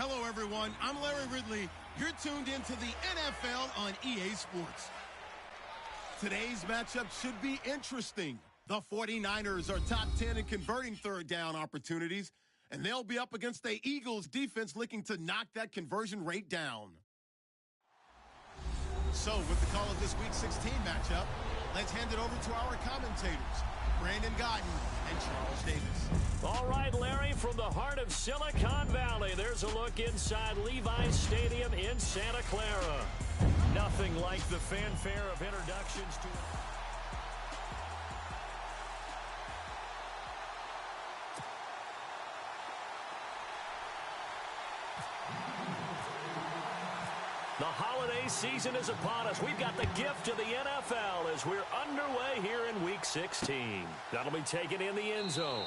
Hello, everyone. I'm Larry Ridley. You're tuned into the NFL on EA Sports. Today's matchup should be interesting. The 49ers are top 10 in converting third down opportunities, and they'll be up against the Eagles defense looking to knock that conversion rate down. So, with the call of this Week 16 matchup, let's hand it over to our commentators, Brandon Godden and Charles Davis. All right, Larry, from the heart of Silicon Valley, there's a look inside Levi's Stadium in Santa Clara. Nothing like the fanfare of introductions to... The holiday season is upon us. We've got the gift of the NFL as we're underway here in Week 16. That'll be taken in the end zone.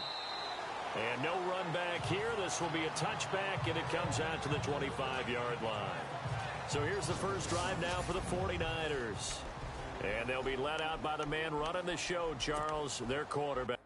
And no run back here. This will be a touchback, and it comes out to the 25-yard line. So here's the first drive now for the 49ers. And they'll be led out by the man running the show, Charles, their quarterback.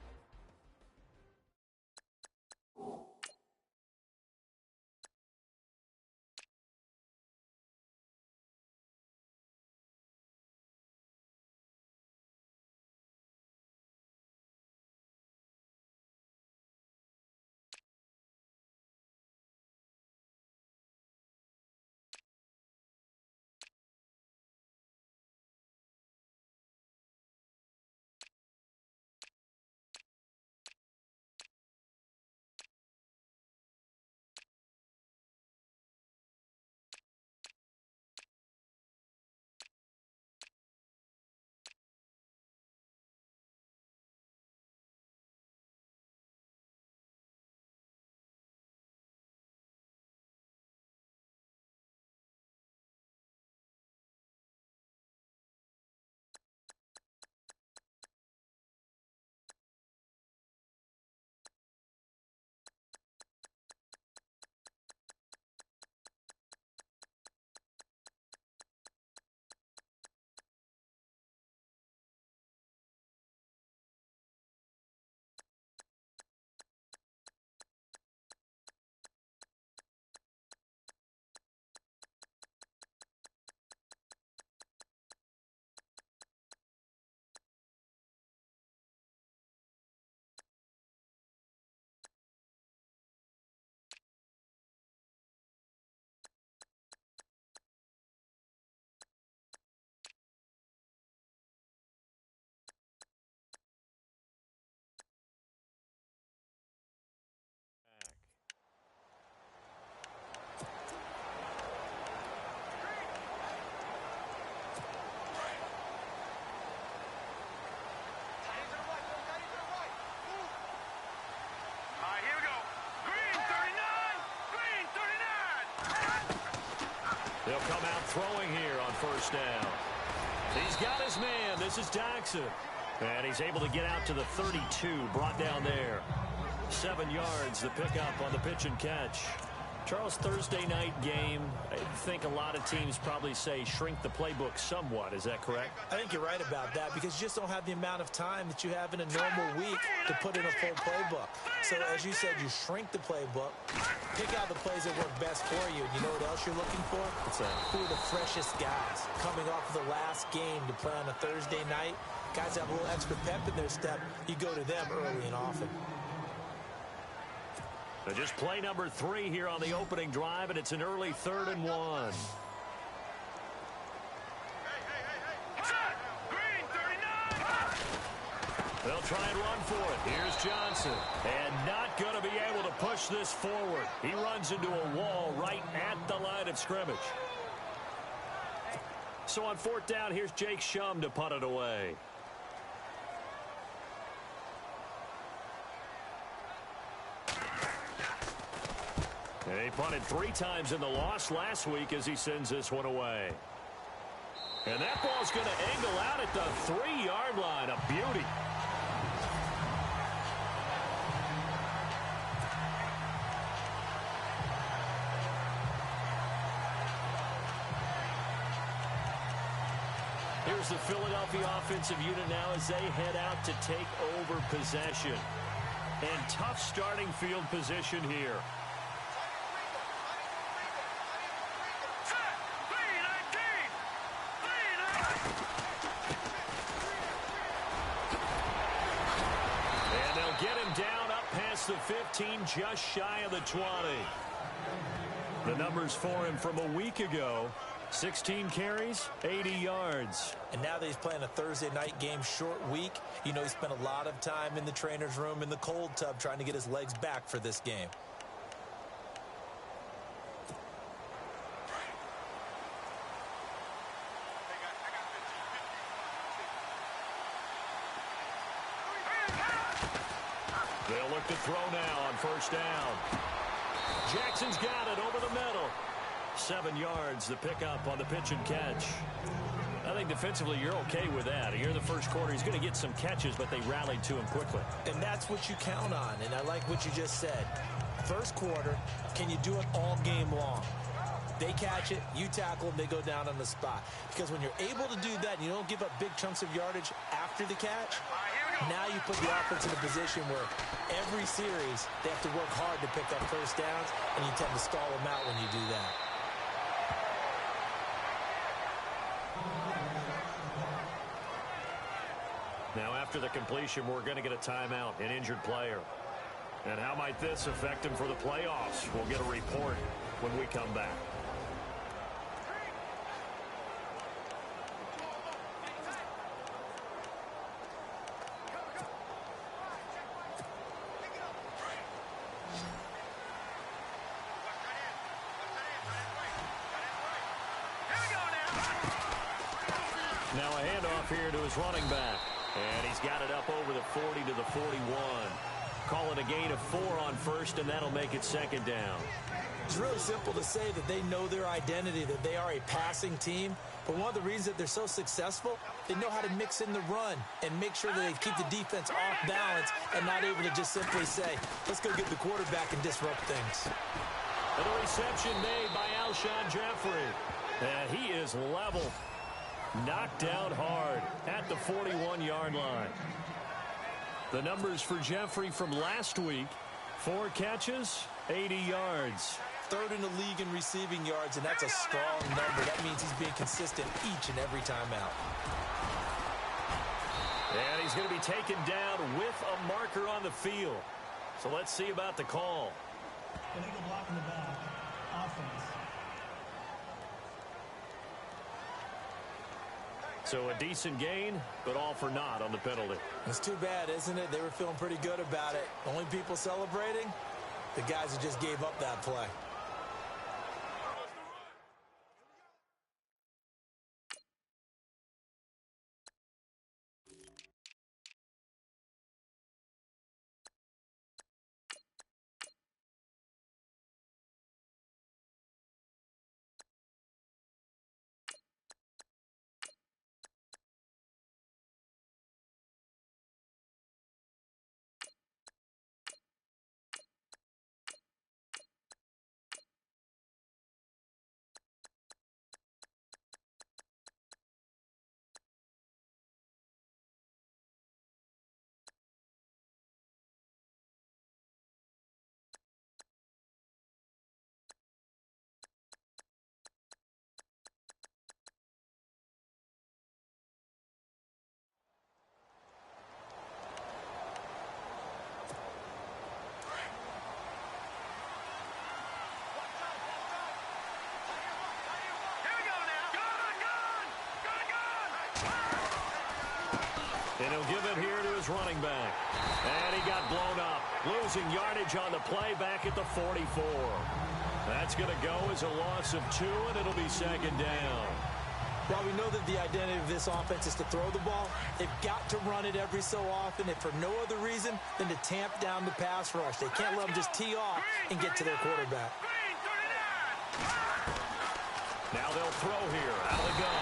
They'll come out throwing here on first down. He's got his man. This is Jackson. And he's able to get out to the 32, brought down there. 7 yards, the pickup on the pitch and catch. Charles, Thursday night game, I think a lot of teams probably say shrink the playbook somewhat. Is that correct? I think you're right about that because you just don't have the amount of time that you have in a normal week to put in a full playbook. So, as you said, you shrink the playbook, pick out the plays that work best for you. And you know what else you're looking for? Who are the freshest guys coming off of the last game to play on a Thursday night? Guys have a little extra pep in their step. You go to them early and often. Just play number 3 here on the opening drive, and it's an early 3rd and 1. They'll try and run for it. Here's Johnson. And not going to be able to push this forward. He runs into a wall right at the line of scrimmage. So on 4th down, here's Jake Shum to punt it away. And he punted 3 times in the loss last week as he sends this one away. And that ball's going to angle out at the 3-yard line. A beauty. Here's the Philadelphia offensive unit now as they head out to take over possession. And tough starting field position here. the 15, just shy of the 20. The numbers for him from a week ago: 16 carries, 80 yards. And now that he's playing a Thursday night game, short week, you know he spent a lot of time in the trainer's room in the cold tub trying to get his legs back for this game. They'll look to throw now on first down. Jackson's got it over the middle. 7 yards, the pickup on the pitch and catch. I think defensively you're okay with that. Here in the first quarter, he's going to get some catches, but they rallied to him quickly. And that's what you count on, and I like what you just said. First quarter, can you do it all game long? They catch it, you tackle them, they go down on the spot. Because when you're able to do that and you don't give up big chunks of yardage after the catch, now you put the offense in a position where every series they have to work hard to pick up first downs, and you tend to stall them out when you do that. Now after the completion, we're going to get a timeout, an injured player. And how might this affect him for the playoffs? We'll get a report when we come back. Now a handoff here to his running back. And he's got it up over the 40 to the 41. Call it a gain of 4 on first, and that'll make it second down. It's really simple to say that they know their identity, that they are a passing team. But one of the reasons that they're so successful, they know how to mix in the run and make sure that they keep the defense off balance and not able to just simply say, let's go get the quarterback and disrupt things. And a reception made by Alshon Jeffrey. And he is level. Knocked down hard at the 41-yard line. The numbers for Jeffrey from last week: 4 catches, 80 yards. Third in the league in receiving yards, and that's a strong number. That means he's being consistent each and every time out. And he's going to be taken down with a marker on the field. So let's see about the call. Illegal block in the back. Offense. So a decent gain, but all for naught on the penalty. It's too bad, isn't it? They were feeling pretty good about it. Only people celebrating, the guys who just gave up that play. And he'll give it here to his running back. And he got blown up, losing yardage on the play back at the 44. That's going to go as a loss of 2, and it'll be second down. While we know that the identity of this offense is to throw the ball, they've got to run it every so often, if for no other reason than to tamp down the pass rush. They can't let them just tee off and get to their quarterback. Now they'll throw here. Out they go.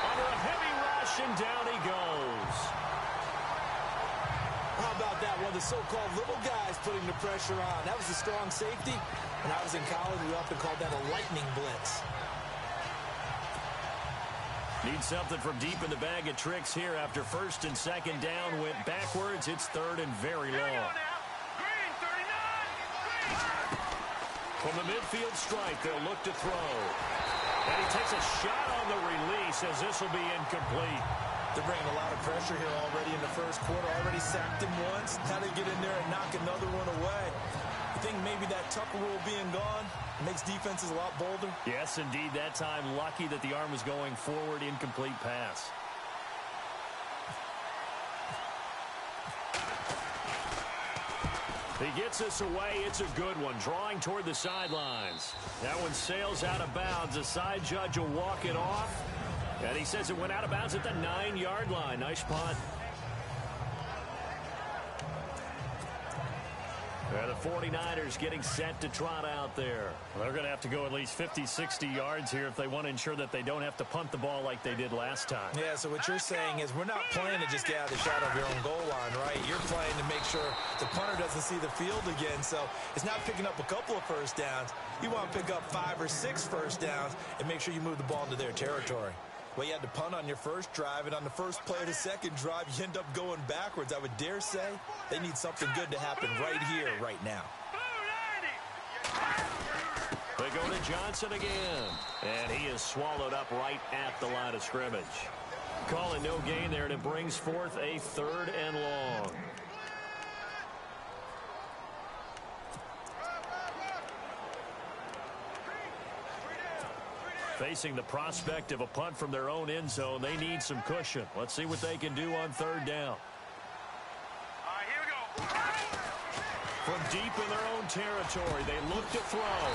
Under a heavy rush, and down he goes. How about that? One of the so-called little guys putting the pressure on. That was a strong safety. When I was in college, we often called that a lightning blitz. Need something from deep in the bag of tricks here after first and second down went backwards. It's third and very long. From the midfield strike, they'll look to throw. And he takes a shot on the release as this will be incomplete. They're bringing a lot of pressure here already in the first quarter. Already sacked him once. How to get in there and knock another one away. I think maybe that Tucker rule being gone makes defenses a lot bolder. Yes, indeed. That time, lucky that the arm was going forward. Incomplete pass. He gets this away. It's a good one. Drawing toward the sidelines. That one sails out of bounds. The side judge will walk it off. And he says it went out of bounds at the 9-yard line. Nice punt. The 49ers getting set to trot out there. Well, they're going to have to go at least 50, 60 yards here if they want to ensure that they don't have to punt the ball like they did last time. Yeah, so what you're saying is we're not playing to just get out of the shadow of your own goal line, right? You're playing to make sure the punter doesn't see the field again. So it's not picking up a couple of first downs. You want to pick up 5 or 6 first downs and make sure you move the ball into their territory. Well, you had to punt on your first drive, and on the first play of the second drive, you end up going backwards. I would dare say they need something good to happen right here, right now. They go to Johnson again, and he is swallowed up right at the line of scrimmage. Calling no gain there, and it brings forth a 3rd and long. Facing the prospect of a punt from their own end zone, they need some cushion. Let's see what they can do on 3rd down. Here we go. From deep in their own territory, they look to throw.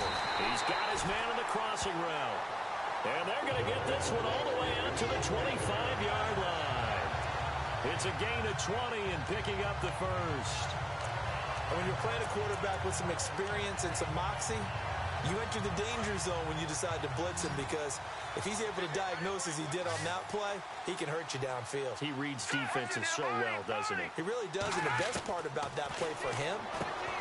He's got his man in the crossing route. And they're going to get this one all the way out to the 25-yard line. It's a gain of 20 and picking up the first. And when you're playing a quarterback with some experience and some moxie, you enter the danger zone when you decide to blitz him, because if he's able to diagnose as he did on that play, he can hurt you downfield. He reads defenses so well, doesn't he? He really does, and the best part about that play for him,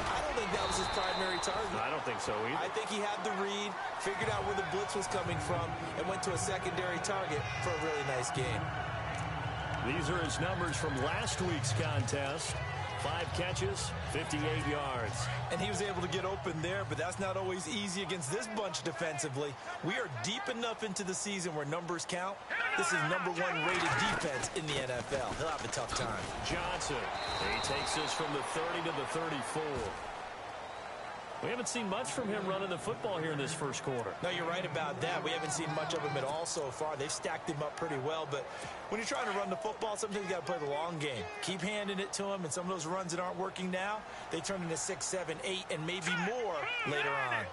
I don't think that was his primary target. I don't think so either. I think he had the read, figured out where the blitz was coming from, and went to a secondary target for a really nice game. These are his numbers from last week's contest. 5 catches, 58 yards. And he was able to get open there, but that's not always easy against this bunch defensively. We are deep enough into the season where numbers count. This is #1 rated defense in the NFL. He'll have a tough time. Johnson, he takes this from the 30 to the 34. We haven't seen much from him running the football here in this first quarter. No, you're right about that. We haven't seen much of him at all so far. They've stacked him up pretty well, but when you're trying to run the football, sometimes you got to play the long game. Keep handing it to him, and some of those runs that aren't working now, they turn into 6, 7, 8, and maybe more later on.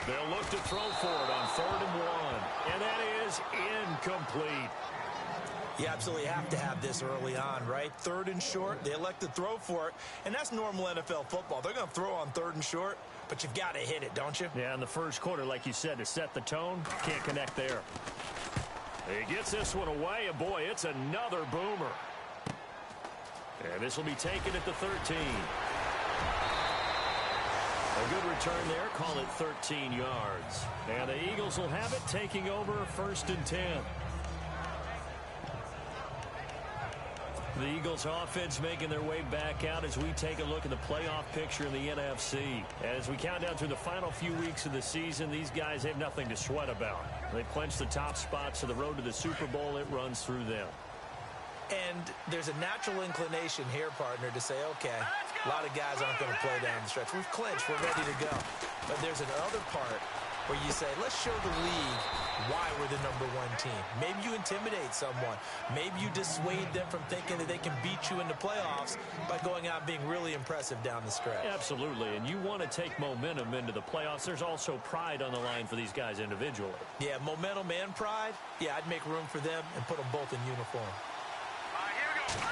They'll look to throw for it on 3rd and 1, and that is incomplete. You absolutely have to have this early on, right? 3rd and short, they elect to throw for it, and that's normal NFL football. They're going to throw on 3rd and short, but you've got to hit it, don't you? Yeah, in the first quarter, like you said, to set the tone, can't connect there. He gets this one away, and boy, it's another boomer. And this will be taken at the 13. A good return there, call it 13 yards. And the Eagles will have it, taking over 1st and 10. The Eagles offense making their way back out as we take a look at the playoff picture in the NFC. As we count down through the final few weeks of the season, these guys have nothing to sweat about. They clinch the top spots to the road to the Super Bowl. It runs through them. And there's a natural inclination here, partner, to say, okay, a lot of guys aren't going to play down the stretch. We've clinched. We're ready to go. But there's another part where you say, let's show the league why we're the #1 team. Maybe you intimidate someone. Maybe you dissuade them from thinking that they can beat you in the playoffs by going out and being really impressive down the stretch. Absolutely, and you want to take momentum into the playoffs. There's also pride on the line for these guys individually. Yeah, momentum and pride. Yeah, I'd make room for them and put them both in uniform. Here we go.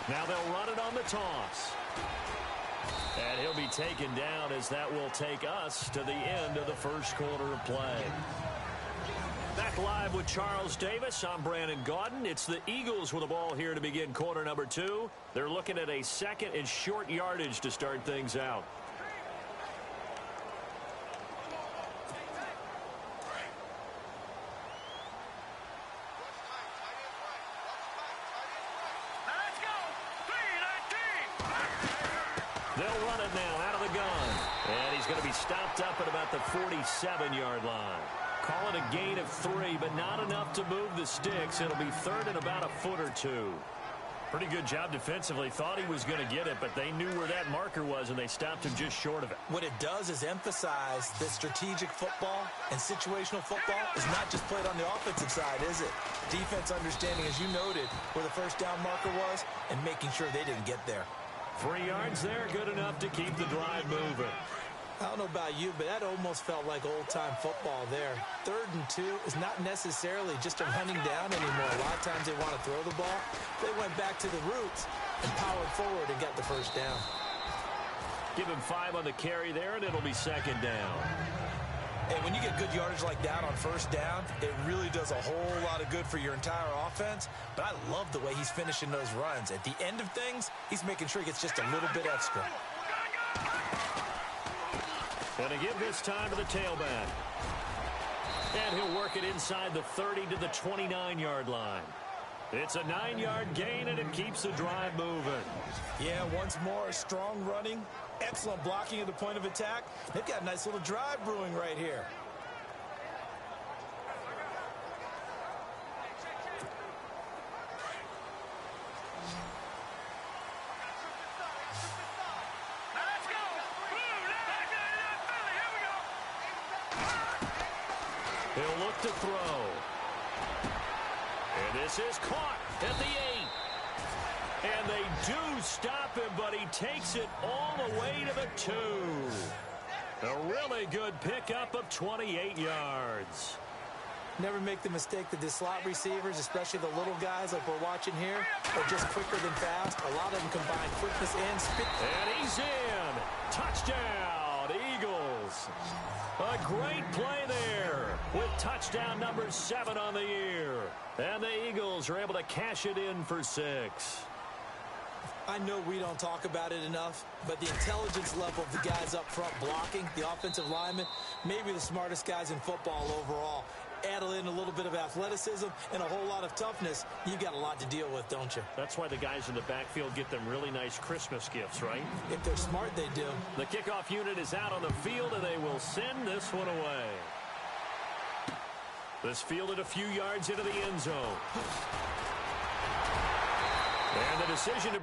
Now they'll run it on the toss. And he'll be taken down as that will take us to the end of the first quarter of play. Back live with Charles Davis. I'm Brandon Gaudin. It's the Eagles with the ball here to begin quarter number 2. They're looking at a 2nd and short yardage to start things out. They'll run it now out of the gun. And he's going to be stopped up at about the 47-yard line. Call it a gain of 3, but not enough to move the sticks. It'll be third and about a foot or two. Pretty good job defensively. Thought he was going to get it, but they knew where that marker was, and they stopped him just short of it. What it does is emphasize that strategic football and situational football is not just played on the offensive side, is it? Defense understanding, as you noted, where the first down marker was and making sure they didn't get there. 3 yards there, good enough to keep the drive moving. I don't know about you, but that almost felt like old-time football there. 3rd and 2 is not necessarily just a running down anymore. A lot of times they want to throw the ball. They went back to the roots and powered forward and got the first down. Give him 5 on the carry there, and it'll be second down. Hey, when you get good yardage like that on first down, it really does a whole lot of good for your entire offense. But I love the way he's finishing those runs. At the end of things, he's making sure he gets just a little bit extra. Going to give this time to the tailback. And he'll work it inside the 30 to the 29-yard line. It's a 9-yard gain, and it keeps the drive moving. Yeah, once more, strong running, excellent blocking at the point of attack. They've got a nice little drive brewing right here. He'll look to throw. And this is caught at the 8. And they do stop him, but he takes it all the way to the 2. A really good pickup of 28 yards. Never make the mistake that the slot receivers, especially the little guys like we're watching here, are just quicker than fast. A lot of them combine quickness and speed. And he's in. Touchdown, Eagles. A great play there with touchdown number 7 on the year. And the Eagles are able to cash it in for 6. I know we don't talk about it enough, but the intelligence level of the guys up front blocking, the offensive linemen, maybe the smartest guys in football overall. Add in a little bit of athleticism and a whole lot of toughness, you've got a lot to deal with, don't you? That's why the guys in the backfield get them really nice Christmas gifts, right? If they're smart, they do. The kickoff unit is out on the field, and they will send this one away. This fielded a few yards into the end zone. And the decision to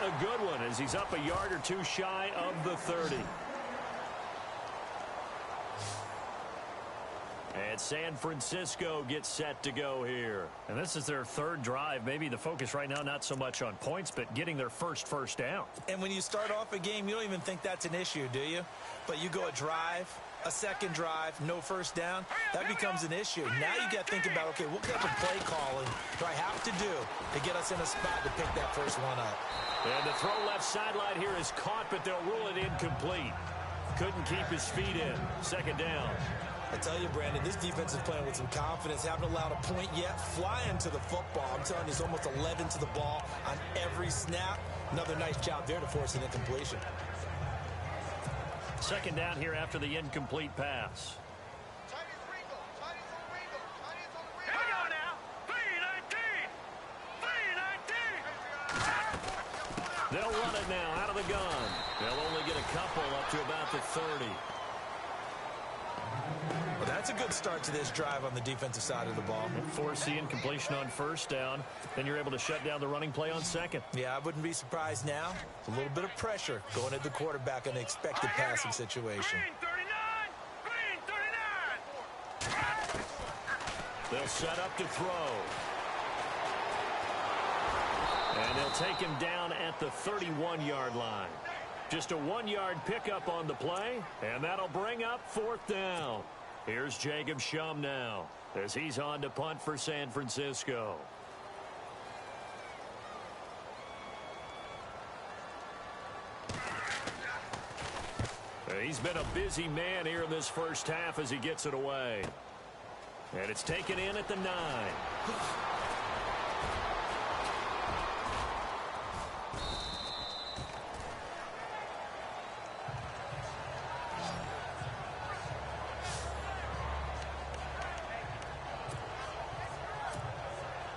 a good one as he's up a yard or two shy of the 30. And San Francisco gets set to go here. And this is their third drive. Maybe the focus right now not so much on points, but getting their first down. And when you start off a game, you don't even think that's an issue, do you? But you go a drive, a second drive, no first down, that becomes an issue. Now you got to think about, okay, what type of play calling do I have to do to get us in a spot to pick that first one up? And the throw left sideline here is caught, but they'll rule it incomplete. Couldn't keep his feet in. Second down. I tell you, Brandon, this defense is playing with some confidence. Haven't allowed a point yet. Flying to the football. I'm telling you, it's almost 11 to the ball on every snap. Another nice job there to force an incompletion. Second down here after the incomplete pass. Here we go now. 3-19. 3-19. They'll run it now out of the gun. They'll only get a couple up to about the 30. Well, that's a good start to this drive on the defensive side of the ball. Force the incompletion on first down. Then you're able to shut down the running play on second. Yeah, I wouldn't be surprised now. A little bit of pressure going at the quarterback in an expected passing situation. Green 39. They'll set up to throw. And they'll take him down at the 31-yard line. Just a 1-yard pickup on the play, and that'll bring up fourth down. Here's Jacob Shum now as he's on to punt for San Francisco. He's been a busy man here in this first half as he gets it away. And it's taken in at the 9.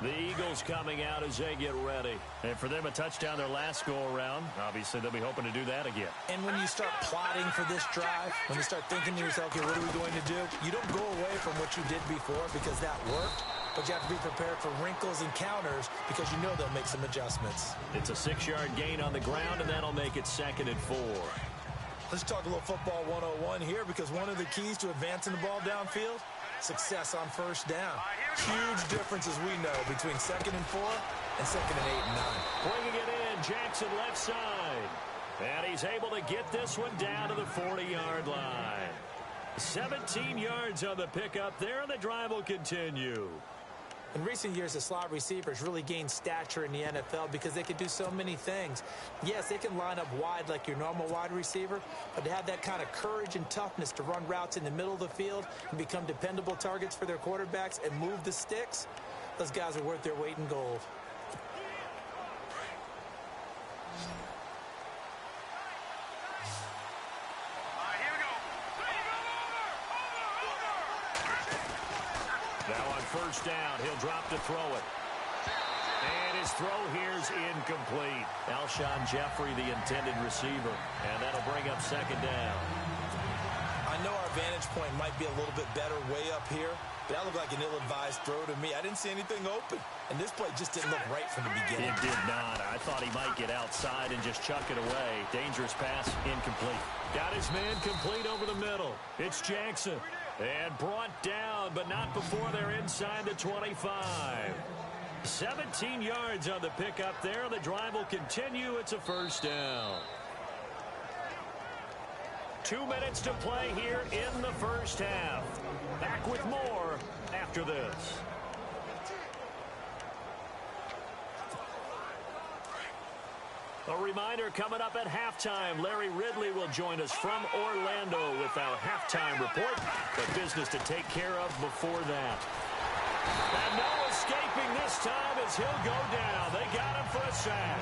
The Eagles coming out as they get ready. And for them, a touchdown their last go-around. Obviously, they'll be hoping to do that again. And when you start plotting for this drive, when you start thinking to yourself, okay, what are we going to do? You don't go away from what you did before because that worked, but you have to be prepared for wrinkles and counters because you know they'll make some adjustments. It's a 6-yard gain on the ground, and that'll make it 2nd and 4. Let's talk a little football 101 here because one of the keys to advancing the ball downfield, success on first down. Huge differences we know between 2nd and 4 and 2nd and 8 and 9. Bringing it in, Jackson left side. And he's able to get this one down to the 40-yard line. 17 yards on the pickup there, and the drive will continue. In recent years, the slot receivers really gained stature in the NFL because they can do so many things. Yes, they can line up wide like your normal wide receiver, but to have that kind of courage and toughness to run routes in the middle of the field and become dependable targets for their quarterbacks and move the sticks, those guys are worth their weight in gold. Now on first down, he'll drop to throw it. And his throw here's incomplete. Alshon Jeffrey, the intended receiver. And that'll bring up 2nd down. I know our vantage point might be a little bit better way up here, but that looked like an ill-advised throw to me. I didn't see anything open, and this play just didn't look right from the beginning. It did not. I thought he might get outside and just chuck it away. Dangerous pass, incomplete. Got his man complete over the middle. It's Jackson. And brought down, but not before they're inside the 25. 17 yards on the pickup there. The drive will continue. It's a first down. 2 minutes to play here in the first half. Back with more after this. A reminder coming up at halftime, Larry Ridley will join us from Orlando with our halftime report, but business to take care of before that. And no escaping this time as he'll go down. They got him for a sack.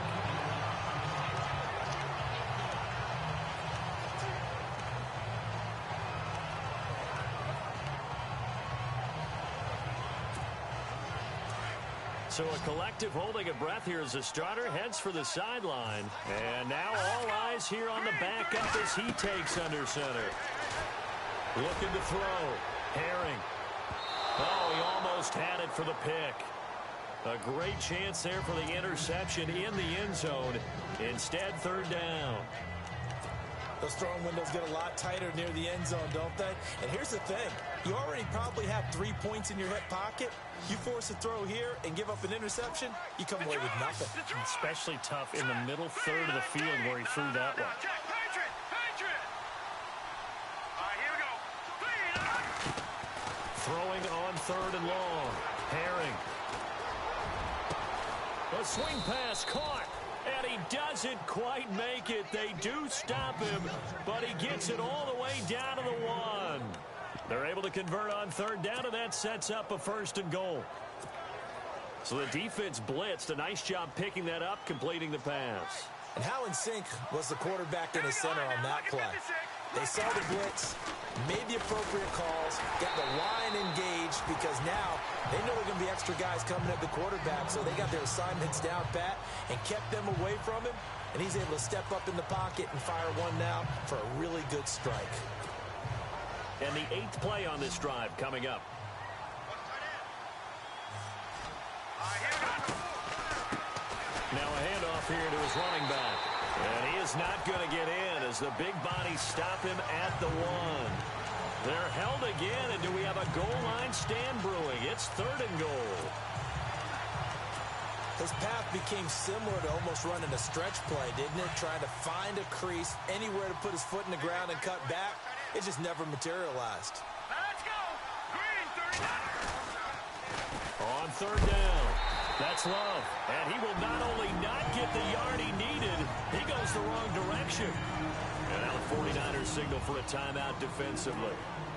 So a collective holding of breath here as the starter heads for the sideline. And now all eyes here on the backup as he takes under center. Looking to throw. Herring. Oh, he almost had it for the pick. A great chance there for the interception in the end zone. Instead, third down. Those throwing windows get a lot tighter near the end zone, don't they? And here's the thing. You already probably have 3 points in your hip pocket. You force a throw here and give up an interception, you come away with nothing. Especially tough in the middle third of the field where he threw that one. Patriot! Patriot! All right, here we go. Throwing on third and long. Herring. A swing pass caught. And he doesn't quite make it. They do stop him, but he gets it all the way down to the 1. They're able to convert on third down, and that sets up a first and goal. So the defense blitzed. A nice job picking that up, completing the pass. And how in sync was the quarterback in the center on that play? They saw the blitz, made the appropriate calls, got the line engaged because now they know there are going to be extra guys coming at the quarterback, so they got their assignments down pat and kept them away from him, and he's able to step up in the pocket and fire one now for a really good strike. And the 8th play on this drive coming up. Now a handoff here to his running back. And he is not going to get in as the big bodies stop him at the 1. They're held again, and do we have a goal line stand brewing? It's third and goal. His path became similar to almost running a stretch play, didn't it? Trying to find a crease, anywhere to put his foot in the ground and cut back. It just never materialized. Let's go! Green, 39! On third down. That's Love. And he will not only not get the yard he needed, he goes the wrong direction. And now the 49ers signal for a timeout defensively.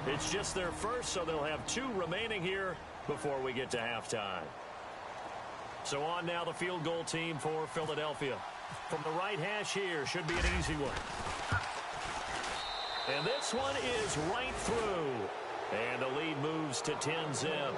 It's just their first, so they'll have 2 remaining here before we get to halftime. So on now the field goal team for Philadelphia. From the right hash here, should be an easy one. And this one is right through. And the lead moves to 10-zip.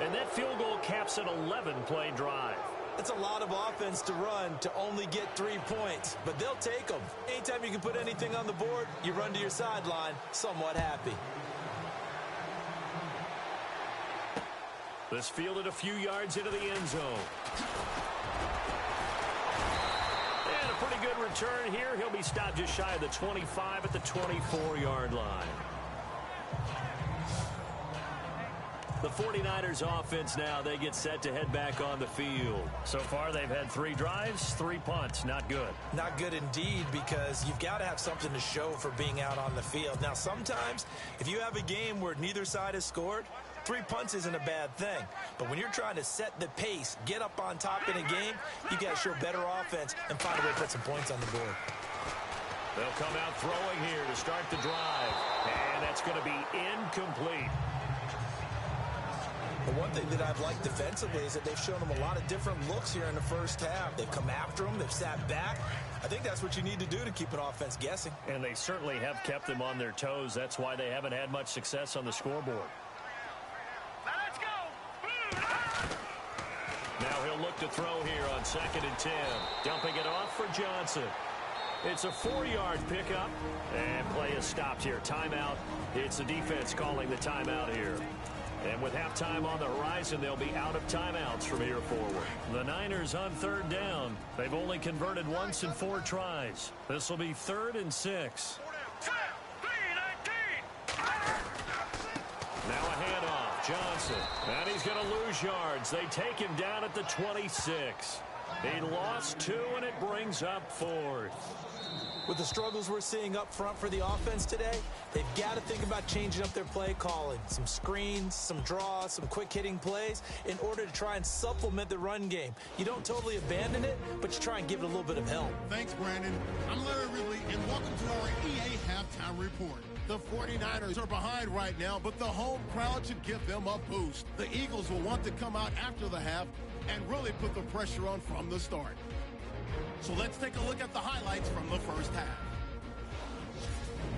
And that field goal caps an 11-play drive. It's a lot of offense to run to only get 3 points, but they'll take them. Anytime you can put anything on the board, you run to your sideline somewhat happy. This fielded a few yards into the end zone. And a pretty good return here. He'll be stopped just shy of the 25 at the 24-yard line. The 49ers offense now, they get set to head back on the field. So far, they've had 3 drives, 3 punts. Not good. Not good indeed, because you've got to have something to show for being out on the field. Now, sometimes, if you have a game where neither side has scored, 3 punts isn't a bad thing. But when you're trying to set the pace, get up on top in a game, you got to show better offense and find a way to put some points on the board. They'll come out throwing here to start the drive. And that's going to be incomplete. The one thing that I've liked defensively is that they've shown them a lot of different looks here in the first half. They've come after them. They've sat back. I think that's what you need to do to keep an offense guessing. And they certainly have kept them on their toes. That's why they haven't had much success on the scoreboard. Let's go! Now he'll look to throw here on 2nd and 10. Dumping it off for Johnson. It's a 4-yard pickup. And play is stopped here. Timeout. It's the defense calling the timeout here. And with halftime on the horizon, they'll be out of timeouts from here forward. The Niners on third down. They've only converted once in 4 tries. This will be 3rd and 6. Now a handoff. Johnson. And he's going to lose yards. They take him down at the 26. He lost 2, and it brings up 4th. With the struggles we're seeing up front for the offense today, they've got to think about changing up their play calling. Some screens, some draws, some quick-hitting plays in order to try and supplement the run game. You don't totally abandon it, but you try and give it a little bit of help. Thanks, Brandon. I'm Larry Ridley, and welcome to our EA Halftime Report. The 49ers are behind right now, but the home crowd should give them a boost. The Eagles will want to come out after the half and really put the pressure on from the start. So let's take a look at the highlights from the first half.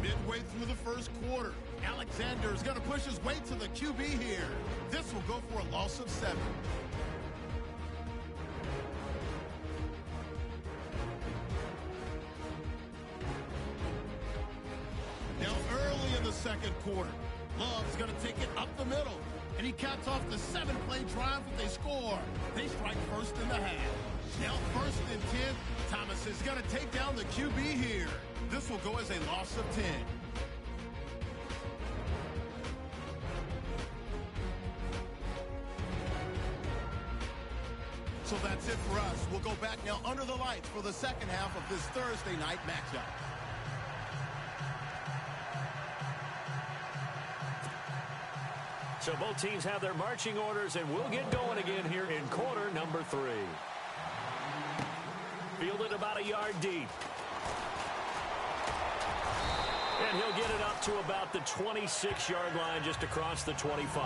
Midway through the first quarter, Alexander's going to push his way to the QB here. This will go for a loss of 7. Now early in the second quarter, Love's going to take it up the middle, and he caps off the 7-play drive with a score. They strike first in the half. Now first and 10, Thomas is going to take down the QB here. This will go as a loss of 10. So that's it for us. We'll go back now under the lights for the second half of this Thursday night matchup. So both teams have their marching orders, and we'll get going again here in quarter number 3. Fielded about a yard deep. And he'll get it up to about the 26-yard line, just across the 25.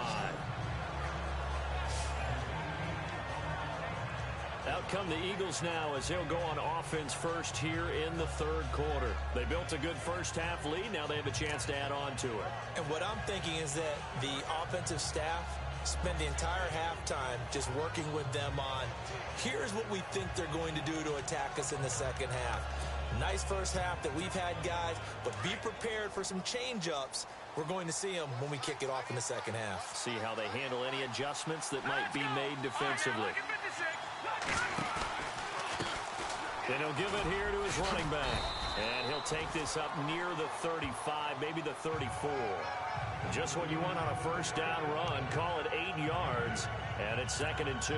Out come the Eagles now as they'll go on offense first here in the third quarter. They built a good first half lead. Now they have a chance to add on to it. And what I'm thinking is that the offensive staff spend the entire halftime just working with them on, here's what we think they're going to do to attack us in the second half. Nice first half that we've had, guys, but be prepared for some change-ups. We're going to see them when we kick it off in the second half. See how they handle any adjustments that might be made defensively. Then he'll give it here to his running back. And he'll take this up near the 35, maybe the 34. Just what you want on a first down run. Call it 8 yards. And it's 2nd and 2.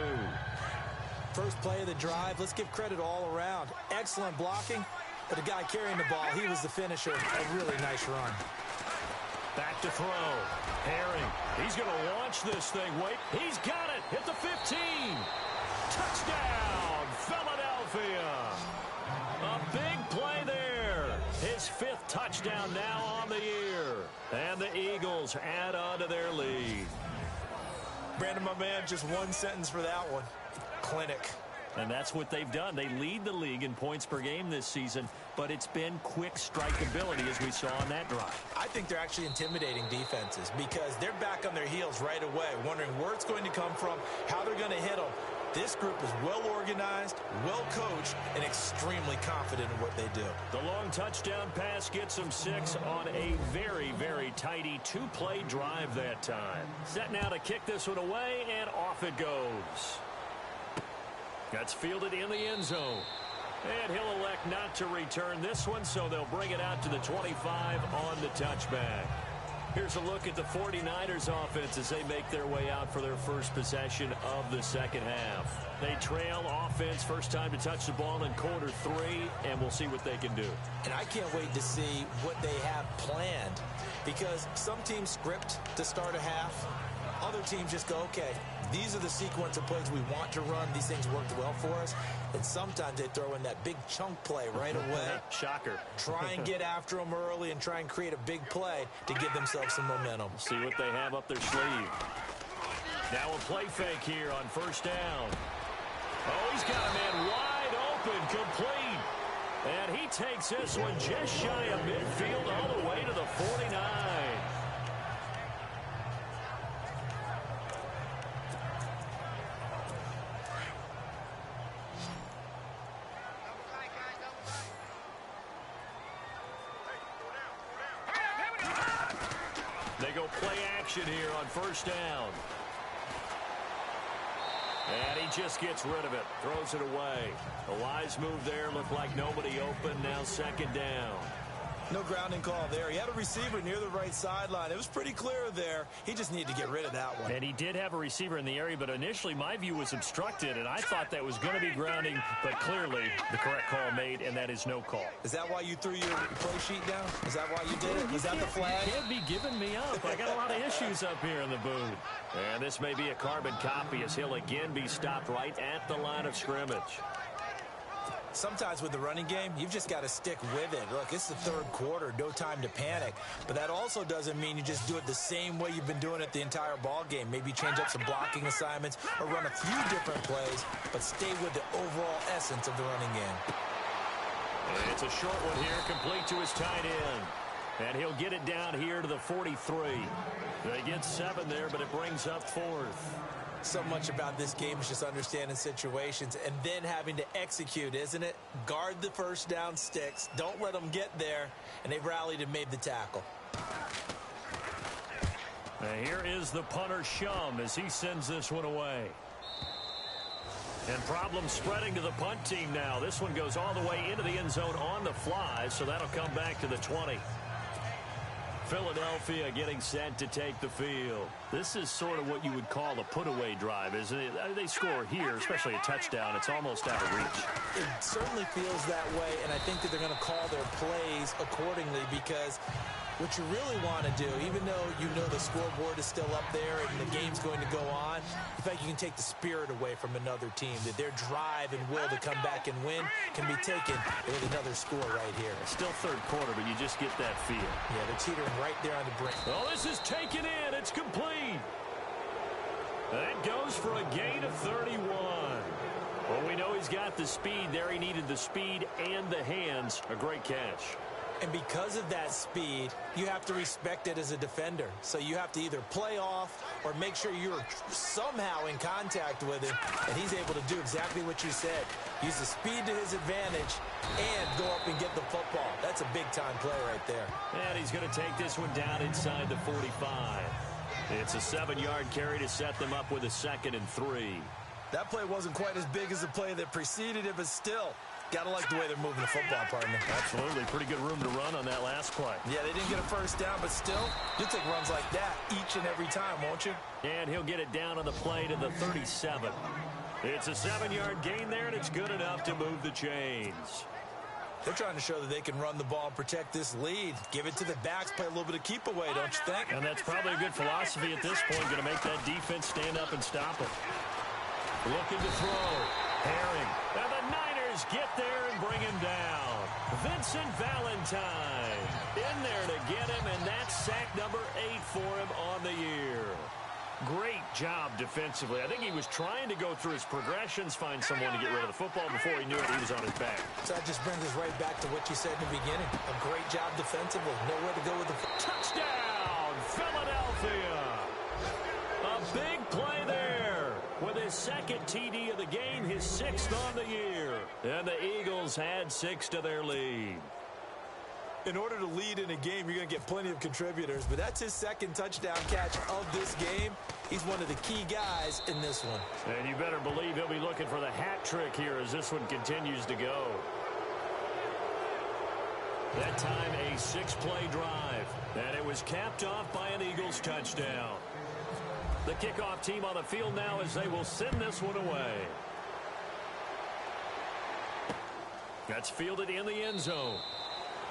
First play of the drive. Let's give credit all around. Excellent blocking. But the guy carrying the ball, he was the finisher. A really nice run. Back to throw. Herring. He's going to launch this thing. Wait. He's got it. Hit the 15. Touchdown, Philadelphia. A big play there. His 5th touchdown now on the year. And the Eagles add on to their lead. Brandon, my man, just one sentence for that one. Clinic. And that's what they've done. They lead the league in points per game this season, but it's been quick strikeability as we saw on that drive. I think they're actually intimidating defenses because they're back on their heels right away, wondering where it's going to come from, how they're going to hit them. This group is well organized, well coached, and extremely confident in what they do. The long touchdown pass gets them 6 on a very, very tidy 2-play drive that time. Set now to kick this one away, and off it goes. That's fielded in the end zone. And he'll elect not to return this one, so they'll bring it out to the 25 on the touchback. Here's a look at the 49ers offense as they make their way out for their first possession of the second half. They trail offense, first time to touch the ball in quarter 3, and we'll see what they can do. And I can't wait to see what they have planned because some teams script to start a half. Other teams just go, okay, these are the sequence of plays we want to run. These things worked well for us. And sometimes they throw in that big chunk play right away. Shocker. Try and get after them early and try and create a big play to give themselves some momentum. See what they have up their sleeve. Now a play fake here on first down. Oh, he's got a man wide open, complete. And he takes this one just shy of midfield all the way to the 49. They go play action here on first down. And he just gets rid of it. Throws it away. A wise move there. Looked like nobody open. Now 2nd down. No grounding call there. He had a receiver near the right sideline. It was pretty clear there. He just needed to get rid of that one. And he did have a receiver in the area, but initially my view was obstructed, and I thought that was going to be grounding, but clearly the correct call made, and that is no call. Is that why you threw your play sheet down? Is that why you did it? Was that the flag? You can't be giving me up. I got a lot of issues up here in the booth. And this may be a carbon copy as he'll again be stopped right at the line of scrimmage. Sometimes with the running game, you've just got to stick with it. Look, it's the third quarter, no time to panic. But that also doesn't mean you just do it the same way you've been doing it the entire ball game. Maybe change up some blocking assignments or run a few different plays, but stay with the overall essence of the running game. And it's a short one here, complete to his tight end. And he'll get it down here to the 43. They get 7 there, but it brings up 4th. So much about this game is just understanding situations and then having to execute, isn't it? Guard the first down sticks. Don't let them get there. And they've rallied and made the tackle. And here is the punter, Shum, as he sends this one away. And problems spreading to the punt team now. This one goes all the way into the end zone on the fly, so that'll come back to the 20. Philadelphia getting set to take the field. This is sort of what you would call a put-away drive, isn't it? They score here, especially a touchdown. It's almost out of reach. It certainly feels that way, and I think that they're going to call their plays accordingly because what you really want to do, even though you know the scoreboard is still up there and the game's going to go on, in fact, you can take the spirit away from another team, that their drive and will to come back and win can be taken with another score right here. It's still third quarter, but you just get that feel. Yeah, they're teetering right there on the brink. Oh, this is taken in. It's complete. That goes for a gain of 31. Well, we know he's got the speed there. He needed the speed and the hands. A great catch. And because of that speed, you have to respect it as a defender. So you have to either play off or make sure you're somehow in contact with him. And he's able to do exactly what you said. Use the speed to his advantage and go up and get the football. That's a big-time play right there. And he's going to take this one down inside the 45. It's a 7-yard carry to set them up with a 2nd and 3. That play wasn't quite as big as the play that preceded it, but still, gotta like the way they're moving the football, partner. Absolutely. Pretty good room to run on that last play. Yeah, they didn't get a first down, but still, you'll take runs like that each and every time, won't you? And he'll get it down on the play to the 37. It's a 7-yard gain there, and it's good enough to move the chains. They're trying to show that they can run the ball and protect this lead. Give it to the backs, play a little bit of keep away, don't you think? And that's probably a good philosophy at this point, going to make that defense stand up and stop it. Looking to throw. Herring. And the Niners get there and bring him down. Vincent Valentine in there to get him, and that's sack number 8 for him on the year. Great job defensively. I think he was trying to go through his progressions, find someone to get rid of the football. Before he knew it, he was on his back. So that just brings us right back to what you said in the beginning. A great job defensively. Nowhere to go with the Touchdown, Philadelphia. A big play there with his 2nd TD of the game, his 6th on the year. And the Eagles add 6 to their lead. In order to lead in a game, you're going to get plenty of contributors, but that's his 2nd touchdown catch of this game. He's one of the key guys in this one. And you better believe he'll be looking for the hat trick here as this one continues to go. That time a 6-play drive, and it was capped off by an Eagles touchdown. The kickoff team on the field now as they will send this one away. That's fielded in the end zone.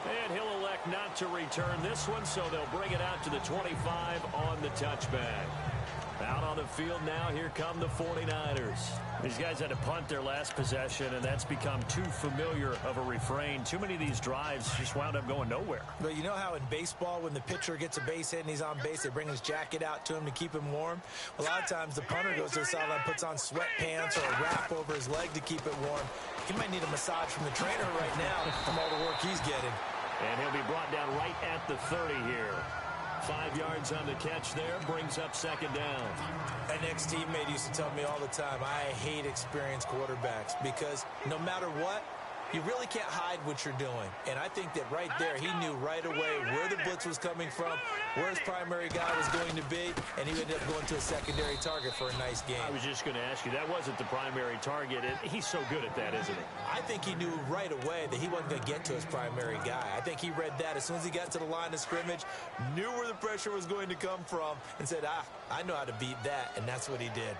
And he'll elect not to return this one, so they'll bring it out to the 25 on the touchback. Out on the field now, here come the 49ers. These guys had to punt their last possession, and that's become too familiar of a refrain. Too many of these drives just wound up going nowhere. But you know how in baseball, when the pitcher gets a base hit and he's on base, they bring his jacket out to him to keep him warm? A lot of times the punter goes to the sideline, puts on sweatpants or a wrap over his leg to keep it warm. He might need a massage from the trainer right now from all the work he's getting. And he'll be brought down right at the 30 here. 5 yards on the catch there, brings up 2nd down. An ex-teammate used to tell me all the time, I hate experienced quarterbacks because no matter what, you really can't hide what you're doing. And I think that right there, he knew right away where the blitz was coming from, where his primary guy was going to be, and he ended up going to a secondary target for a nice game. I was just going to ask you, that wasn't the primary target, and he's so good at that, isn't he? I think he knew right away that he wasn't going to get to his primary guy. I think he read that as soon as he got to the line of scrimmage, knew where the pressure was going to come from, and said, I know how to beat that, and that's what he did.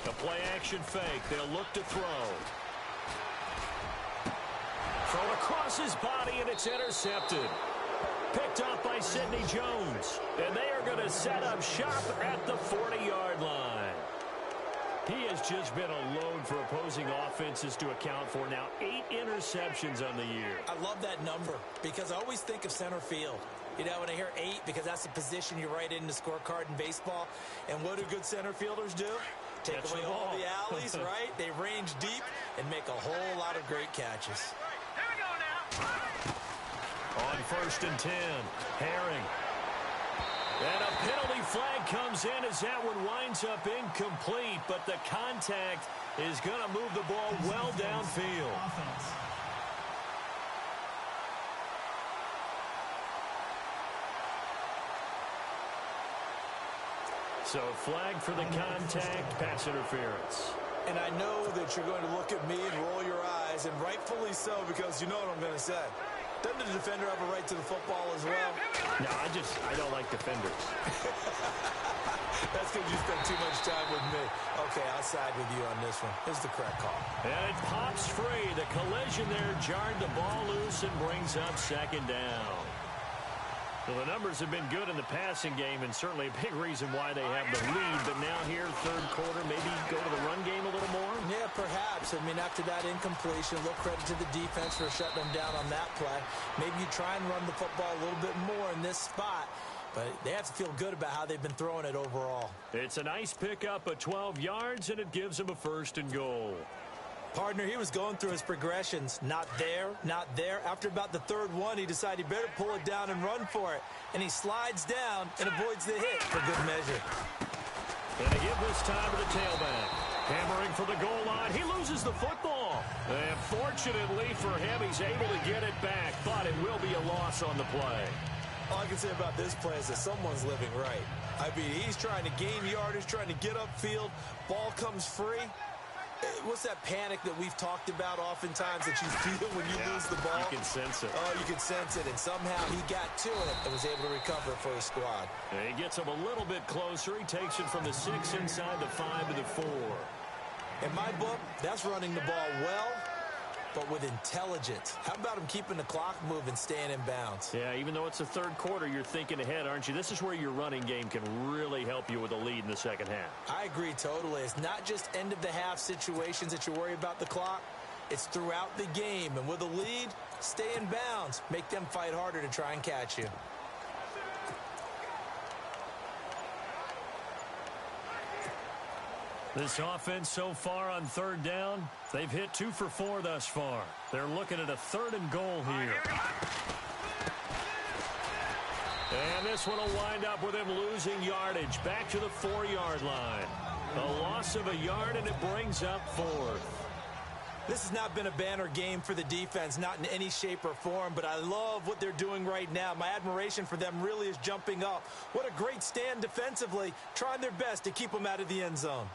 The play-action fake. They'll look to throw. Thrown across his body, and it's intercepted. Picked up by Sidney Jones. And they are going to set up shop at the 40-yard line. He has just been a load for opposing offenses to account for. Now 8 interceptions on the year. I love that number because I always think of center field. You know, when I hear 8, because that's the position you write in the scorecard in baseball. And what do good center fielders do? Take away all the alleys, right? They range deep and make a whole lot of great catches. Here we go now. On 1st and 10, Herring. And a penalty flag comes in as that one winds up incomplete, but the contact is going to move the ball well downfield. Offense. So flag for the contact, pass interference. And I know that you're going to look at me and roll your eyes, and rightfully so, because you know what I'm going to say. Doesn't the defender have a right to the football as well? No, I don't like defenders. That's because you spend too much time with me. Okay, I'll side with you on this one. Here's the correct call. And it pops free. The collision there jarred the ball loose and brings up 2nd down. Well, the numbers have been good in the passing game, and certainly a big reason why they have the lead. But now here, 3rd quarter, maybe go to the run game a little more? Yeah, perhaps. I mean, after that incompletion, a little credit to the defense for shutting them down on that play. Maybe you try and run the football a little bit more in this spot. But they have to feel good about how they've been throwing it overall. It's a nice pickup of 12 yards, and it gives them a 1st and goal. Partner, he was going through his progressions. Not there, not there. After about the 3rd one, he decided he better pull it down and run for it. And he slides down and avoids the hit for good measure. And they give this time to the tailback. Hammering for the goal line. He loses the football. And fortunately for him, he's able to get it back. But it will be a loss on the play. All I can say about this play is that someone's living right. I mean, he's trying to gain yardage, trying to get upfield. Ball comes free. What's that panic that we've talked about oftentimes that you feel when you lose the ball? You can sense it. Oh, you can sense it, and somehow he got to it and was able to recover for his squad. And he gets him a little bit closer. He takes it from the 6 inside the 5 to the 4. In my book, that's running the ball well, but with intelligence. How about him keeping the clock moving, staying in bounds? Yeah, even though it's the 3rd quarter, you're thinking ahead, aren't you? This is where your running game can really help you with a lead in the 2nd half. I agree totally. It's not just end-of-the-half situations that you worry about the clock. It's throughout the game. And with a lead, stay in bounds. Make them fight harder to try and catch you. This offense so far on 3rd down, they've hit 2 for 4 thus far. They're looking at a 3rd and goal here. And this one will wind up with him losing yardage back to the 4-yard line. A loss of a yard, and it brings up 4th. This has not been a banner game for the defense, not in any shape or form, but I love what they're doing right now. My admiration for them really is jumping up. What a great stand defensively, trying their best to keep them out of the end zone.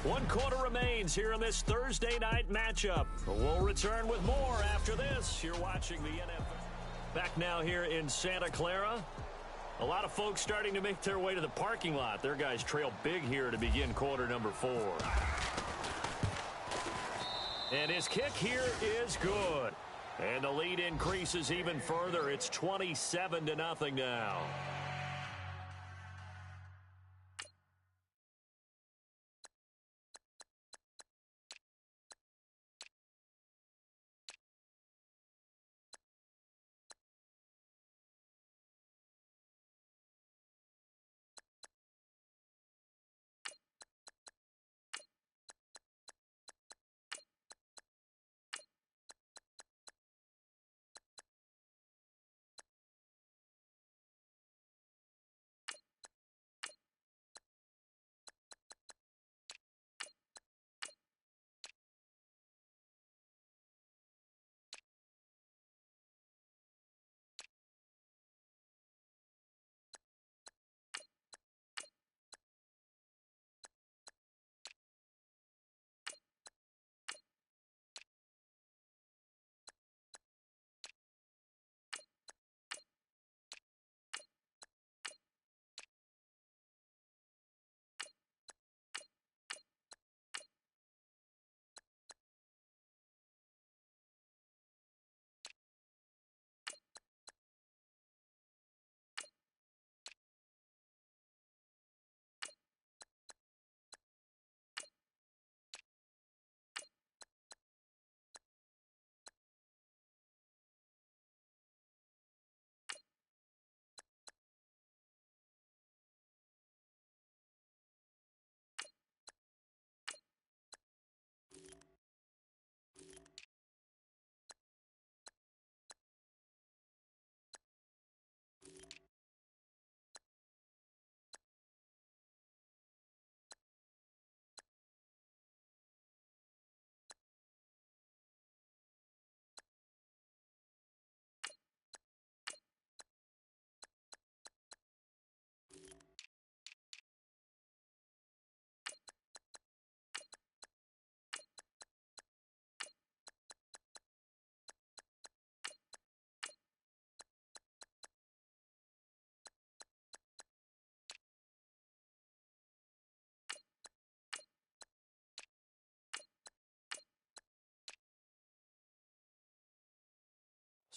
One quarter remains here in this Thursday night matchup. We'll return with more after this. You're watching the NFL. Back now here in Santa Clara. A lot of folks starting to make their way to the parking lot. Their guys trail big here to begin quarter number 4. And his kick here is good. And the lead increases even further. It's 27-0 now.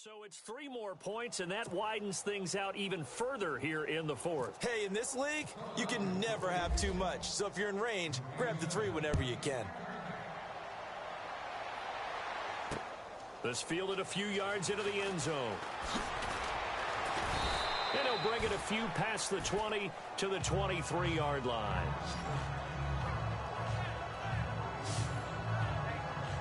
So it's 3 more points, and that widens things out even further here in the fourth. Hey, in this league, you can never have too much. So if you're in range, grab the 3 whenever you can. This fielded a few yards into the end zone. And he'll bring it a few past the 20 to the 23-yard line.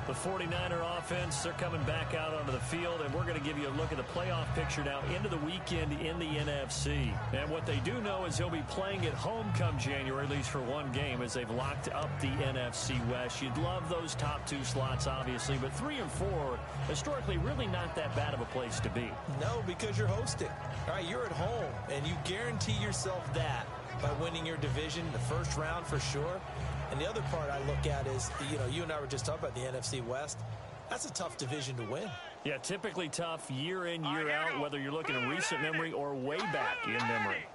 The 49er offense, they're coming back out onto the field, and we're going to give you a look at the playoff picture now into the weekend in the NFC. And what they do know is they'll be playing at home come January, at least for one game, as they've locked up the NFC West. You'd love those top 2 slots, obviously, but 3 and 4, historically, really not that bad of a place to be. No, because you're hosting. All right, you're at home, and you guarantee yourself that by winning your division the first round for sure. And the other part I look at is, you and I were just talking about the NFC West. That's a tough division to win. Yeah, typically tough year in, year out, whether you're looking at recent memory or way back in memory.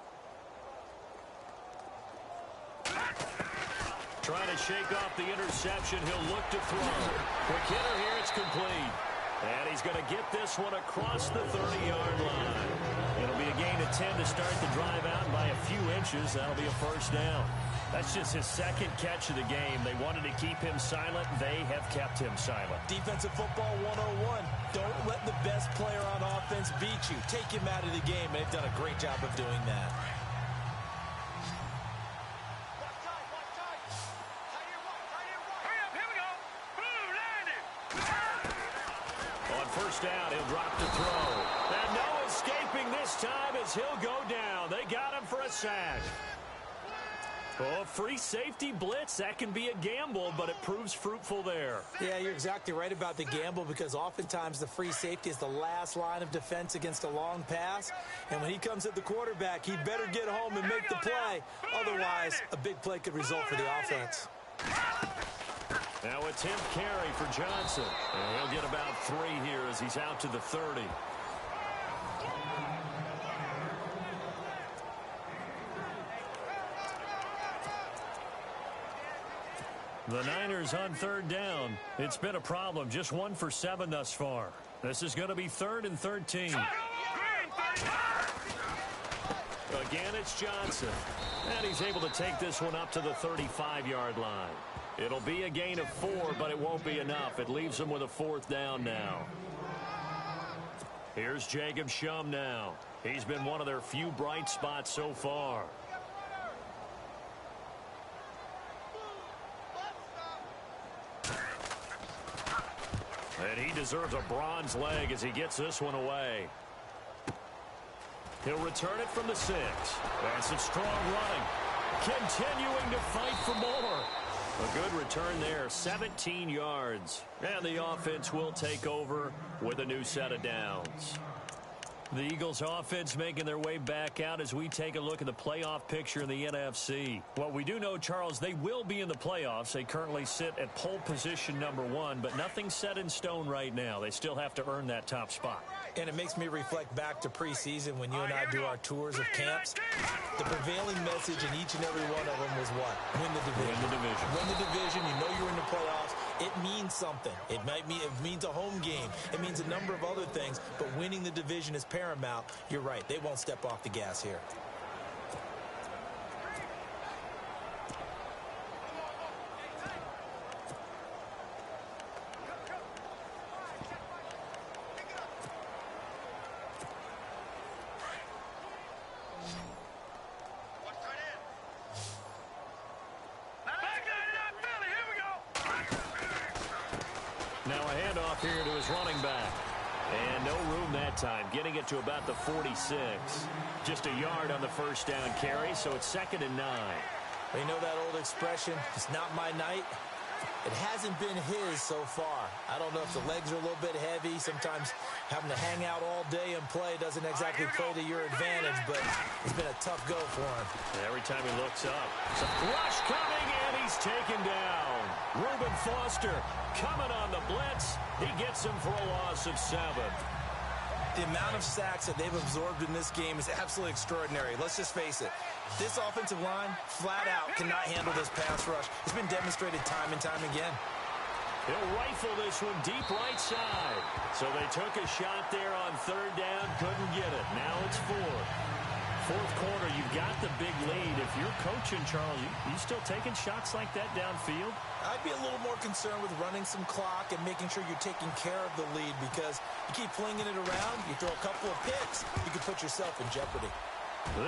Trying to shake off the interception. He'll look to throw. Quick hitter here. It's complete. And he's going to get this one across the 30-yard line. It'll be a gain of 10 to start the drive out, and by a few inches, that'll be a first down. That's just his second catch of the game. They wanted to keep him silent. They have kept him silent. Defensive football 101. Don't let the best player on offense beat you. Take him out of the game. They've done a great job of doing that. On first down, he'll drop to throw. And no escaping this time as he'll go down. They got him for a sack. Oh, free safety blitz, that can be a gamble, but it proves fruitful there. Yeah, you're exactly right about the gamble, because oftentimes the free safety is the last line of defense against a long pass. And when he comes at the quarterback, he'd better get home and make the play. Otherwise, a big play could result for the offense. Now attempt carry for Johnson. And he'll get about 3 here as he's out to the 30. The Niners on third down. It's been a problem. Just 1 for 7 thus far. This is going to be 3rd and 13. Again, it's Johnson. And he's able to take this one up to the 35-yard line. It'll be a gain of 4, but it won't be enough. It leaves him with a 4th down now. Here's Jacob Shum now. He's been one of their few bright spots so far. And he deserves a bronze leg as he gets this one away. He'll return it from the 6. That's some strong running. Continuing to fight for more. A good return there, 17 yards. And the offense will take over with a new set of downs. The Eagles offense making their way back out as we take a look at the playoff picture in the NFC. What we do know, Charles, they will be in the playoffs. They currently sit at pole position number 1, but nothing's set in stone right now. They still have to earn that top spot. And it makes me reflect back to preseason when you and I do our tours of camps. The prevailing message in each and every one of them was what? Win the division. Win the division. Win the division. You know you're in the playoffs. It means something. It means a home game. It means a number of other things, but winning the division is paramount. You're right. They won't step off the gas here. Now a handoff here to his running back. And no room that time, getting it to about the 46. Just a yard on the first down carry, so it's 2nd and 9. You know that old expression, it's not my night? It hasn't been his so far. I don't know if the legs are a little bit heavy. Sometimes having to hang out all day and play doesn't exactly play to your advantage, but it's been a tough go for him. Every time he looks up, some rush coming, and he's taken down. Reuben Foster coming on the blitz. He gets him for a loss of 7. The amount of sacks that they've absorbed in this game is absolutely extraordinary. Let's just face it. This offensive line, flat out, cannot handle this pass rush. It's been demonstrated time and time again. He'll rifle this one deep right side. So they took a shot there on third down, couldn't get it. Now it's fourth. Fourth quarter, you've got the big lead. If you're coaching, Charles, you still taking shots like that downfield? I'd be a little more concerned with running some clock and making sure you're taking care of the lead, because you keep flinging it around, you throw a couple of picks, you can put yourself in jeopardy.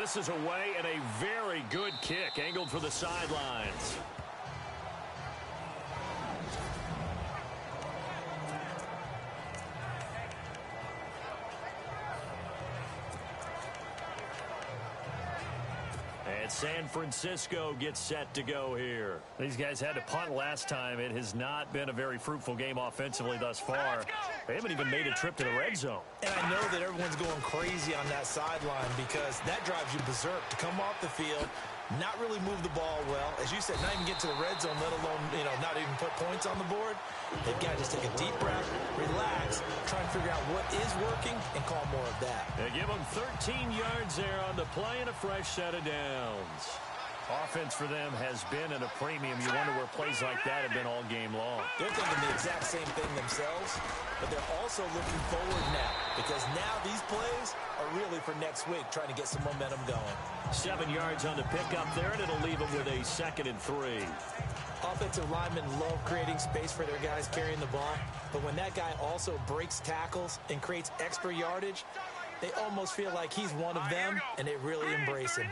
This is away and a very good kick, angled for the sidelines. San Francisco gets set to go here. These guys had to punt last time. It has not been a very fruitful game offensively thus far. They haven't even made a trip to the red zone. And I know that everyone's going crazy on that sideline because that drives you berserk to come off the field, not really move the ball well. As you said, not even get to the red zone, let alone, not even put points on the board. They've got to just take a deep breath, relax, try and figure out what is working, and call more of that. They give them 13 yards there on the play and a fresh set of downs. Offense for them has been at a premium. You wonder where plays like that have been all game long. They're thinking the exact same thing themselves, but they're also looking forward now, because now these plays are really for next week, trying to get some momentum going. 7 yards on the pickup there, and it'll leave them with a 2nd and 3. Offensive linemen love creating space for their guys carrying the ball, but when that guy also breaks tackles and creates extra yardage, they almost feel like he's one of them, and they really embrace him.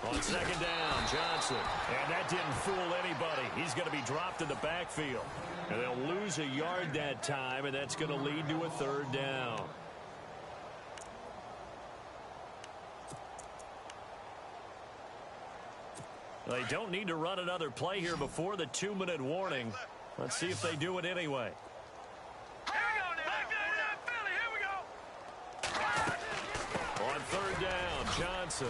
On second down, Johnson. And that didn't fool anybody. He's going to be dropped in the backfield. And they'll lose a yard that time, and that's going to lead to a 3rd down. They don't need to run another play here before the 2-minute warning. Let's see if they do it anyway. On 3rd down, Johnson.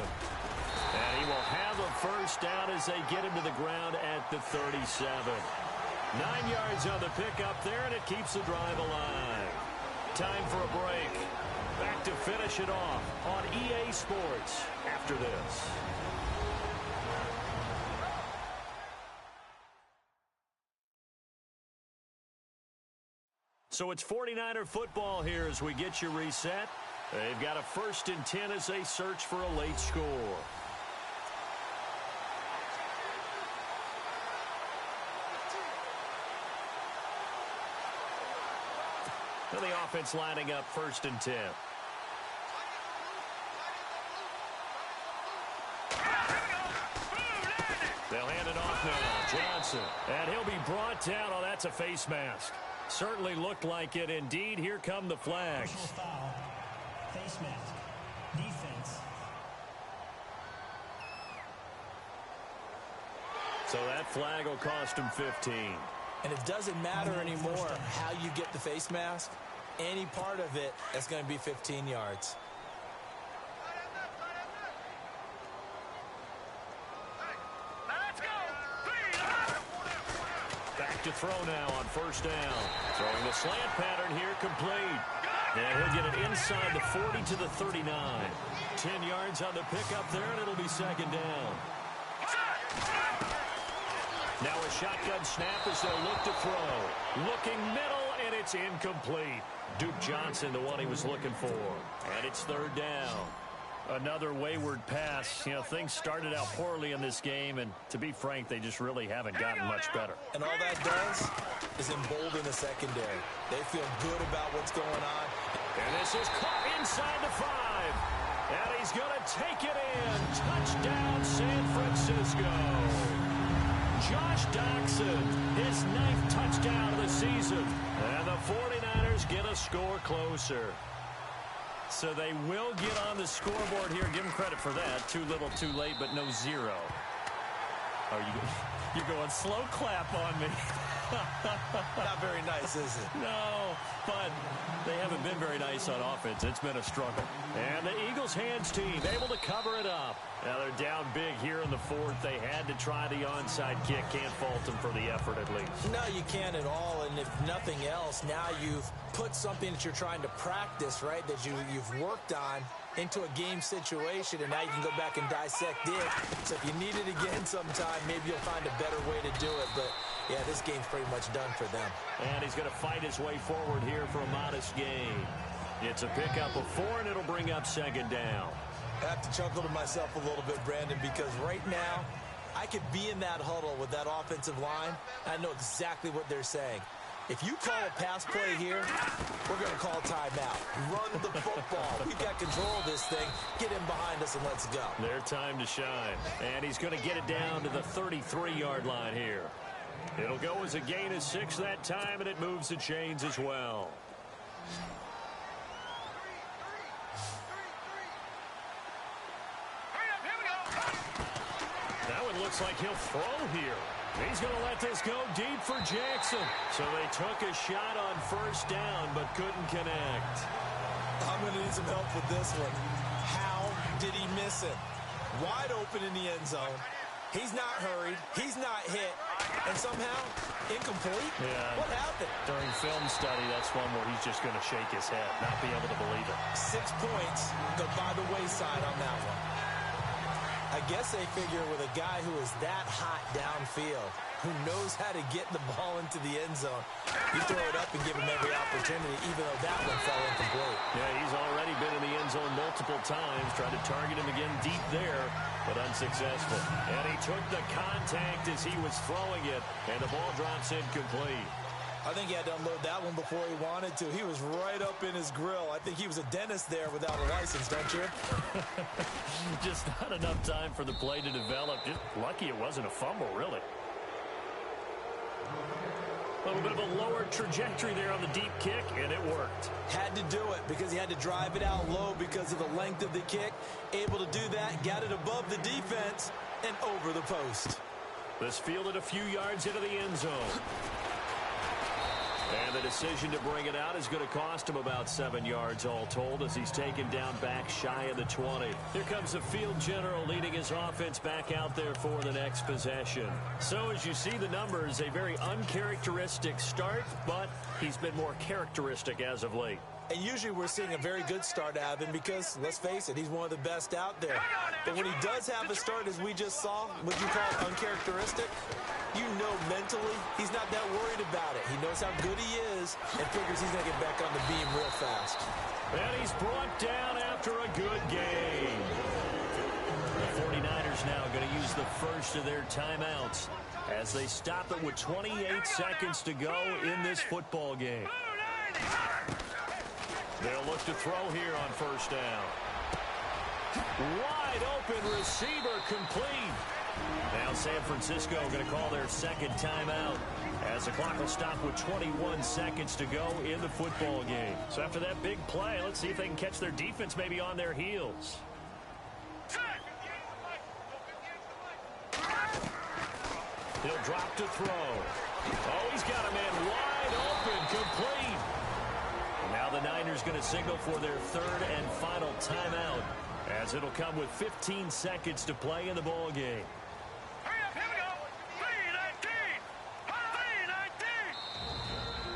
And he will have a first down as they get him to the ground at the 37. 9 yards on the pickup there, and it keeps the drive alive. Time for a break. Back to finish it off on EA Sports after this. So it's 49er football here as we get you reset. They've got a 1st and 10 as they search for a late score. And the offense lining up 1st and 10. They'll hand it off now. Johnson. And he'll be brought down. Oh, that's a face mask. Certainly looked like it. Indeed, here come the flags. Foul. Face mask. Defense. So that flag will cost him 15. And it doesn't matter anymore how you get the face mask. Any part of it, that's going to be 15 yards. Back to throw now on 1st down. Throwing the slant pattern here complete. And he'll get it inside the 40 to the 39. 10 yards on the pickup there, and it'll be 2nd down. Now a shotgun snap as they'll look to throw. Looking middle, and it's incomplete. Duke Johnson, the one he was looking for. And it's 3rd down. Another wayward pass. Things started out poorly in this game, and to be frank, they just really haven't gotten much better. And all that does is embolden the secondary. They feel good about what's going on. And this is caught inside the 5. And he's going to take it in. Touchdown, San Francisco. Josh Doxson, his 9th touchdown of the season. And the 49ers get a score closer. So they will get on the scoreboard here. Give them credit for that. Too little, too late, but no 0. Oh, you're going slow clap on me. Not very nice, is it? No, but they haven't been very nice on offense. It's been a struggle. And the Eagles' hands team able to cover it up. Now they're down big here in the fourth. They had to try the onside kick. Can't fault them for the effort at least. No, you can't at all. And if nothing else, now you've put something that you're trying to practice, right, that you've worked on into a game situation, and now you can go back and dissect it. So if you need it again sometime, maybe you'll find a better way to do it. But, yeah, this game's pretty much done for them. And he's going to fight his way forward here for a modest gain. It's a pickup of 4, and it'll bring up second down. I have to chuckle to myself a little bit, Brandon, because right now I could be in that huddle with that offensive line. I know exactly what they're saying. If you call a pass play here, we're going to call timeout. Run the football. We've got control of this thing. Get in behind us and let's go. Their time to shine. And he's going to get it down to the 33-yard line here. It'll go as a gain of 6 that time, and it moves the chains as well. Looks like he'll throw here. He's going to let this go deep for Jackson. So they took a shot on first down, but couldn't connect. I'm going to need some help with this one. How did he miss it? Wide open in the end zone. He's not hurried. He's not hit. And somehow, incomplete? Yeah. What happened? During film study, that's one where he's just going to shake his head, not be able to believe it. 6 points go by the wayside on that one. I guess they figure with a guy who is that hot downfield, who knows how to get the ball into the end zone, you throw it up and give him every opportunity, even though that one fell incomplete. Yeah, he's already been in the end zone multiple times, trying to target him again deep there, but unsuccessful. And he took the contact as he was throwing it, and the ball drops incomplete. I think he had to unload that one before he wanted to. He was right up in his grill. I think he was a dentist there without a license, don't you? Just not enough time for the play to develop. Just lucky it wasn't a fumble, really. A little bit of a lower trajectory there on the deep kick, and it worked. Had to do it because he had to drive it out low because of the length of the kick. Able to do that, got it above the defense, and over the post. This fielded a few yards into the end zone. And the decision to bring it out is going to cost him about 7 yards all told as he's taken down back shy of the 20. Here comes the field general leading his offense back out there for the next possession. So as you see the numbers, a very uncharacteristic start, but he's been more characteristic as of late. And usually we're seeing a very good start out of him because, let's face it, he's one of the best out there. But when he does have a start, as we just saw, would you call it uncharacteristic? You know mentally he's not that worried about it. He knows how good he is and figures he's going to get back on the beam real fast. And he's brought down after a good game. The 49ers now going to use the first of their timeouts as they stop it with 28 seconds to go in this football game. They'll look to throw here on first down. Wide open receiver complete. Now San Francisco going to call their second timeout as the clock will stop with 21 seconds to go in the football game. So after that big play, let's see if they can catch their defense maybe on their heels. He'll drop to throw. Oh, he's got a man wide open, complete. Now the Niners going to signal for their third and final timeout as it'll come with 15 seconds to play in the ball game.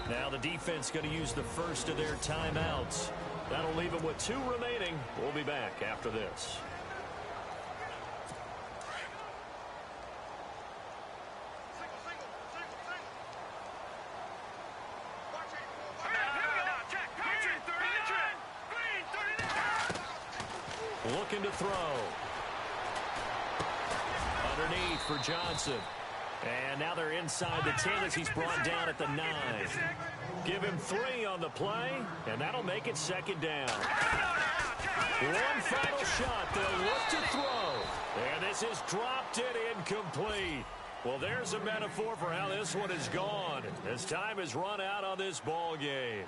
Now the defense going to use the first of their timeouts. That'll leave them with 2 remaining. We'll be back after this. Looking to throw. Underneath for Johnson. And now they're inside the 10 as he's brought down at the 9. Give him 3 on the play, and that'll make it second down. One final shot. They'll look to throw. And this is dropped it incomplete. Well, there's a metaphor for how this one has gone as time has run out on this ball game.